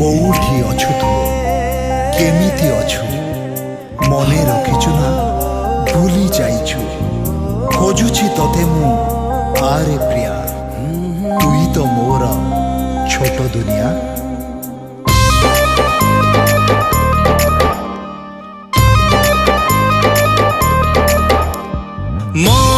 कोठी अछु तू केमिति अछु मने रखिछु ना भूली जाइछु खोजुछि तते मु आरे प्रिया तुई तो मोर छोट दुनिया। मो